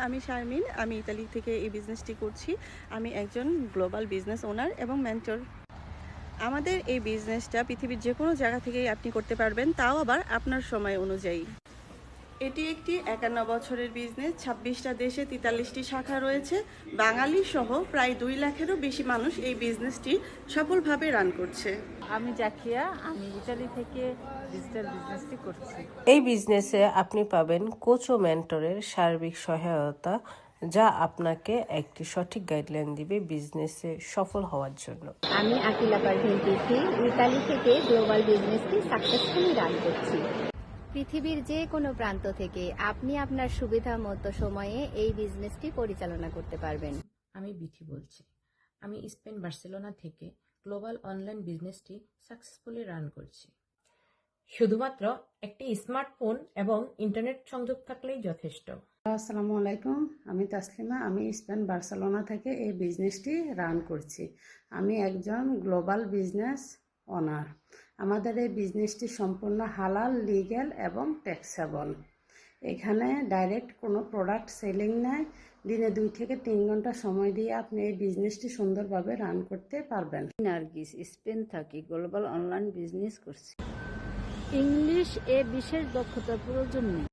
আমি শারমিন। আমি ইতালি থেকে এই বিজনেসটি করছি। আমি একজন গ্লোবাল বিজনেস ওনার এবং মেন্টর। আমাদের এই বিজনেসটা পৃথিবীর যে কোনো জায়গা থেকেই আপনি করতে পারবেন, তাও আবার আপনার সময় অনুযায়ী। এটি একটি 51 বছরের বিজনেস। 26টা দেশে 43টি শাখা রয়েছে। বাঙালি সহ প্রায় 2 লাখেরও বেশি মানুষ এই বিজনেসটি সফলভাবে রান করছে। আমি জাকিয়া, আমি ইতালি থেকে ডিজিটাল বিজনেসটি করছি। এই বিজনেসে আপনি পাবেন কোচ ও মেন্টরের সার্বিক সহায়তা, যা আপনাকে একটি সঠিক গাইডলাইন দিবে বিজনেসে সফল হওয়ার জন্য। আমি আকিলা পারভিন তিথি, ইতালি থেকে গ্লোবাল বিজনেসটি সাকসেসফুলি রান করছি। পৃথিবীর যে কোনো প্রান্ত থেকে আপনি আপনার সুবিধা মতো সময়ে এই বিজনেসটি পরিচালনা করতে পারবেন। আমি বিথি বলছি। আমি স্পেন বার্সেলোনা থেকে গ্লোবাল অনলাইন বিজনেসটি সাকসেসফুলি রান করছি। শুধুমাত্র একটি স্মার্টফোন এবং ইন্টারনেট সংযোগ থাকলেই যথেষ্ট। আসসালামু আলাইকুম, আমি তাসলিমা। আমি স্পেন বার্সেলোনা থেকে এই বিজনেসটি রান করছি। আমি একজন গ্লোবাল বিজনেস ওনার। আমাদের এই বিজনেসটি সম্পূর্ণ হালাল, লিগ্যাল এবং ট্যাক্সেবল। এখানে ডাইরেক্ট কোনো প্রোডাক্ট সেলিং নেই। দিনে 2 থেকে 3 ঘন্টা সময় দিয়ে আপনি এই বিজনেসটি সুন্দরভাবে রান করতে পারবেন। নার্গিস, স্পেন থাকি গ্লোবাল অনলাইন বিজনেস করছি। ইংলিশ এ বিশেষ দক্ষতার প্রয়োজন নেই।